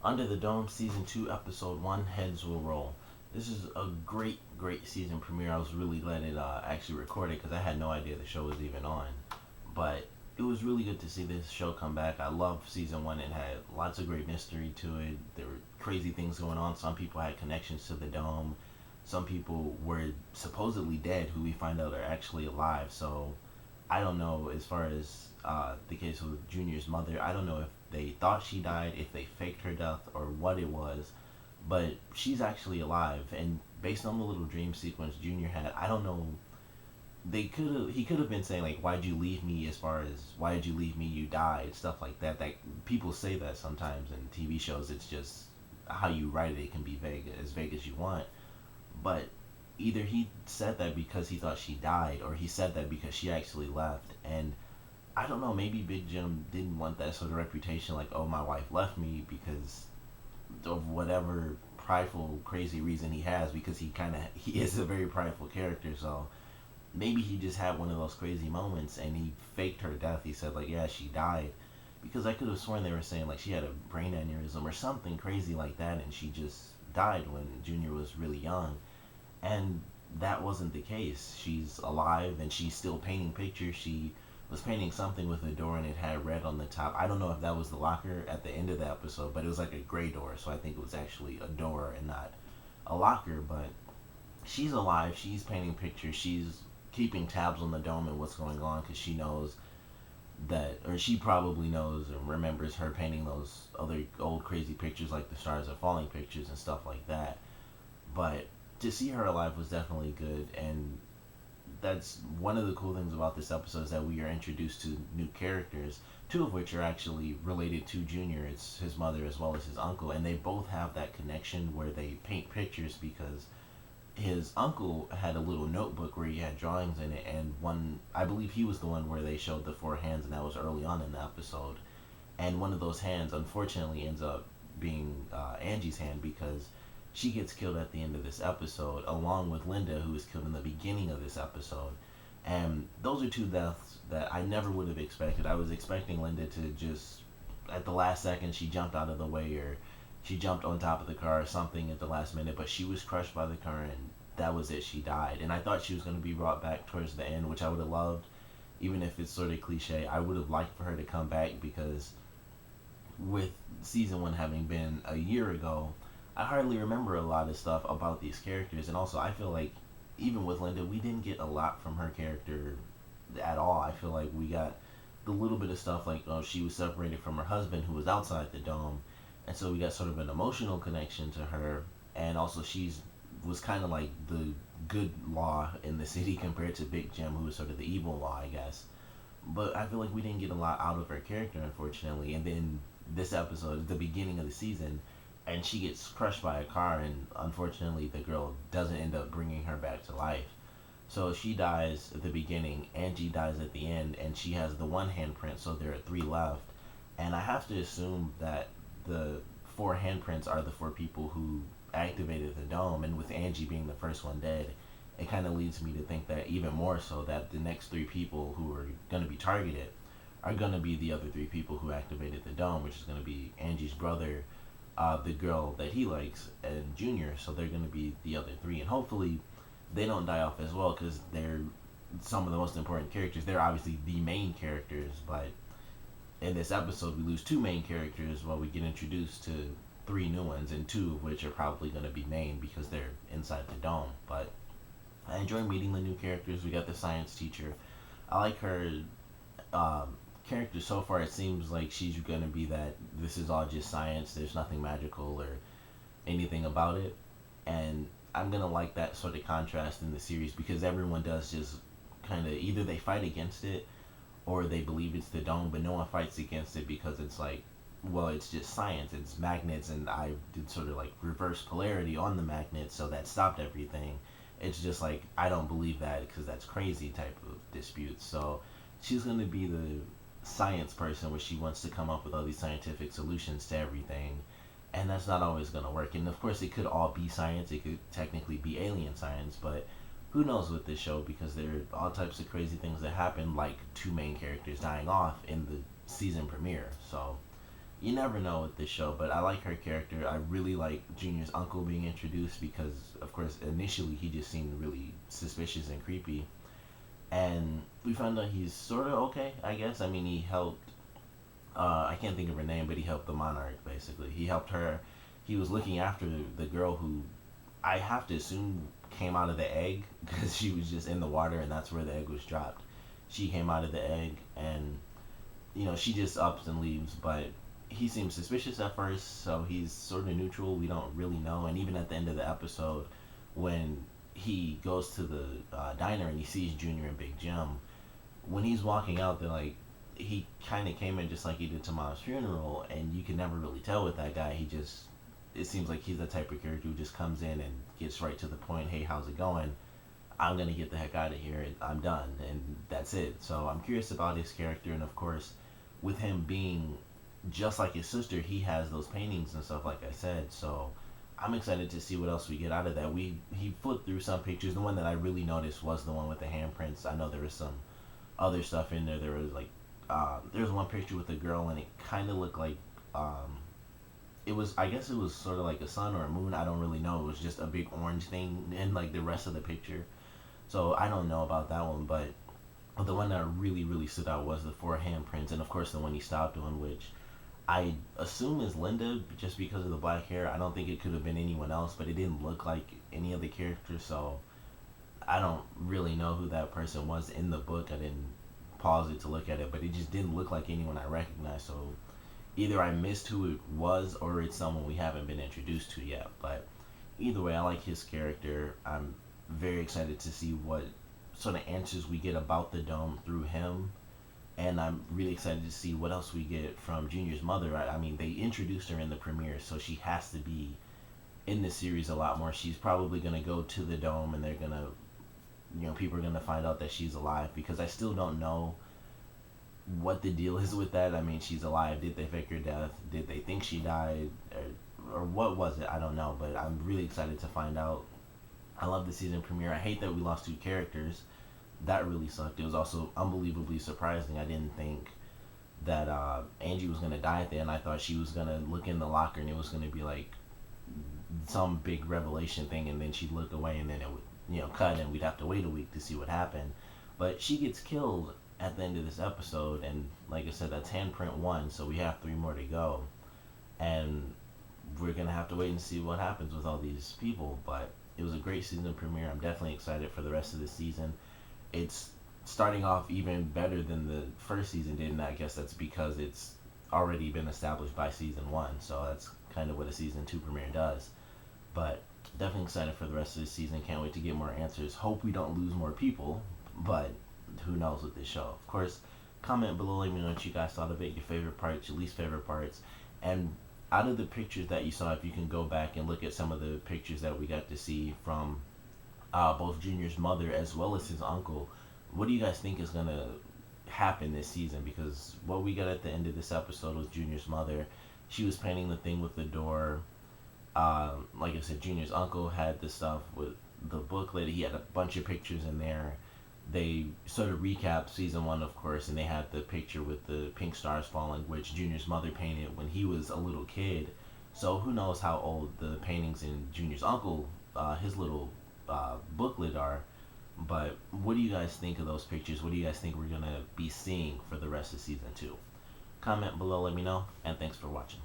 Under the Dome Season 2, Episode 1, Heads Will Roll. This is a great, great season premiere. I was really glad it actually recorded because I had no idea the show was even on. But it was really good to see this show come back. I loved Season 1. It had lots of great mystery to it. There were crazy things going on. Some people had connections to the Dome. Some people were supposedly dead who we find out are actually alive. So I don't know as far as the case with Junior's mother. I don't know if they thought she died, if they faked her death, or what it was. But she's actually alive, and based on the little dream sequence Junior had, I don't know. He could have been saying like, "Why'd you leave me?" As far as "Why did you leave me? You died," stuff like that. That people say that sometimes in TV shows. It's just how you write it. It can be vague as you want. But either he said that because he thought she died, or he said that because she actually left. And I don't know, maybe Big Jim didn't want that sort of reputation, like, oh, my wife left me because of whatever prideful, crazy reason he has, because he is a very prideful character. So maybe he just had one of those crazy moments and he faked her death. He said, like, yeah, she died. Because I could have sworn they were saying, like, she had a brain aneurysm or something crazy like that, and she just died when Junior was really young. And that wasn't the case. She's alive and she's still painting pictures. She was painting something with a door and it had red on the top. I don't know if that was the locker at the end of the episode, but it was like a gray door, so I think it was actually a door and not a locker. But she's alive. She's painting pictures. She's keeping tabs on the Dome and what's going on because she knows that, or she probably knows and remembers her painting those other old crazy pictures like the Stars Are Falling pictures and stuff like that. But to see her alive was definitely good, and that's one of the cool things about this episode is that we are introduced to new characters, two of which are actually related to Junior. It's his mother as well as his uncle, and they both have that connection where they paint pictures because his uncle had a little notebook where he had drawings in it, and one, I believe he was the one where they showed the four hands, and that was early on in the episode. And one of those hands, unfortunately, ends up being Angie's hand because she gets killed at the end of this episode, along with Linda, who was killed in the beginning of this episode. And those are two deaths that I never would have expected. I was expecting Linda to just, at the last second, she jumped out of the way or she jumped on top of the car or something at the last minute, but she was crushed by the car and that was it. She died. And I thought she was going to be brought back towards the end, which I would have loved, even if it's sort of cliche. I would have liked for her to come back because with season one having been a year ago, I hardly remember a lot of stuff about these characters. And also, I feel like even with Linda, we didn't get a lot from her character at all. I feel like we got the little bit of stuff like, oh, she was separated from her husband who was outside the Dome, and so we got sort of an emotional connection to her. And also, she's was kind of like the good law in the city compared to Big Jim, who was sort of the evil law, I guess. But I feel like we didn't get a lot out of her character, unfortunately. And then this episode, at the beginning of the season, and she gets crushed by a car, and unfortunately, the girl doesn't end up bringing her back to life. So she dies at the beginning, Angie dies at the end, and she has the one handprint, so there are three left. And I have to assume that the four handprints are the four people who activated the Dome, and with Angie being the first one dead, it kind of leads me to think that even more so that the next three people who are going to be targeted are going to be the other three people who activated the Dome, which is going to be Angie's brother, the girl that he likes, and Junior. So they're going to be the other three, and hopefully they don't die off as well because they're some of the most important characters. They're obviously the main characters, but in this episode we lose two main characters while we get introduced to three new ones, and two of which are probably going to be main because they're inside the Dome. But I enjoy meeting the new characters. We got the science teacher. I like her character so far. It seems like she's gonna be that this is all just science. There's nothing magical or anything about it, and I'm gonna like that sort of contrast in the series because everyone does just kind of either they fight against it or they believe it's the Dome, but no one fights against it because it's like, well, it's just science. It's magnets, and I did sort of like reverse polarity on the magnets, so that stopped everything. It's just like I don't believe that because that's crazy type of dispute. So she's gonna be the science person where she wants to come up with all these scientific solutions to everything, and that's not always going to work. And of course it could all be science, it could technically be alien science, but who knows with this show because there are all types of crazy things that happen, like two main characters dying off in the season premiere. So you never know with this show, but I like her character. I really like Junior's uncle being introduced because, of course, initially he just seemed really suspicious and creepy. And we found out he's sort of okay, I guess. I mean, he helped. I can't think of her name, but he helped the monarch basically. He helped her. He was looking after the girl who I have to assume came out of the egg because she was just in the water and that's where the egg was dropped. She came out of the egg and she just ups and leaves, but he seems suspicious at first, so he's sort of neutral. We don't really know. And even at the end of the episode, when he goes to the diner and he sees Junior and Big Jim, when he's walking out, they're like, he kind of came in just like he did to Mom's funeral, and you can never really tell with that guy. It seems like he's the type of character who just comes in and gets right to the point. Hey, how's it going? I'm gonna get the heck out of here. And I'm done, and that's it. So I'm curious about his character, and of course, with him being just like his sister, he has those paintings and stuff, like I said. So I'm excited to see what else we get out of that. He flipped through some pictures. The one that I really noticed was the one with the handprints. I know there was some other stuff in there. There was like there was one picture with a girl, and it kind of looked like it was, I guess it was sort of like a sun or a moon. I don't really know. It was just a big orange thing in like the rest of the picture. So I don't know about that one, but the one that really, really stood out was the four handprints, and of course the one he stopped on, which I assume is Linda just because of the black hair. I don't think it could have been anyone else, but it didn't look like any other character, so I don't really know who that person was in the book. I didn't pause it to look at it, but it just didn't look like anyone I recognized. So either I missed who it was or it's someone we haven't been introduced to yet. But either way, I like his character. I'm very excited to see what sort of answers we get about the dome through him. And I'm really excited to see what else we get from Junior's mother. I mean, they introduced her in the premiere, so she has to be in the series a lot more. She's probably going to go to the dome and they're going to, people are going to find out that she's alive, because I still don't know what the deal is with that. I mean, she's alive. Did they fake her death? Did they think she died? Or what was it? I don't know, but I'm really excited to find out. I love the season premiere. I hate that we lost two characters. That really sucked. It was also unbelievably surprising. I didn't think that Angie was going to die at the end. I thought she was going to look in the locker and it was going to be like some big revelation thing, and then she'd look away and then it would, cut, and we'd have to wait a week to see what happened. But she gets killed at the end of this episode, and like I said, that's handprint one, so we have three more to go. And we're going to have to wait and see what happens with all these people. But it was a great season premiere. I'm definitely excited for the rest of the season. It's starting off even better than the first season did, and I guess that's because it's already been established by season one. So that's kind of what a season two premiere does. But definitely excited for the rest of the season. Can't wait to get more answers. Hope we don't lose more people, but who knows with this show. Of course, comment below, let me know what you guys thought of it, your favorite parts, your least favorite parts, and out of the pictures that you saw, if you can go back and look at some of the pictures that we got to see from both Junior's mother as well as his uncle, what do you guys think is going to happen this season? Because what we got at the end of this episode was Junior's mother. She was painting the thing with the door. Like I said, Junior's uncle had the stuff with the booklet. He had a bunch of pictures in there. They sort of recapped season one, of course, and they had the picture with the pink stars falling, which Junior's mother painted when he was a little kid. So who knows how old the paintings in Junior's uncle, his little booklet are. But what do you guys think of those pictures? What do you guys think we're going to be seeing for the rest of season two? Comment below, let me know, and thanks for watching.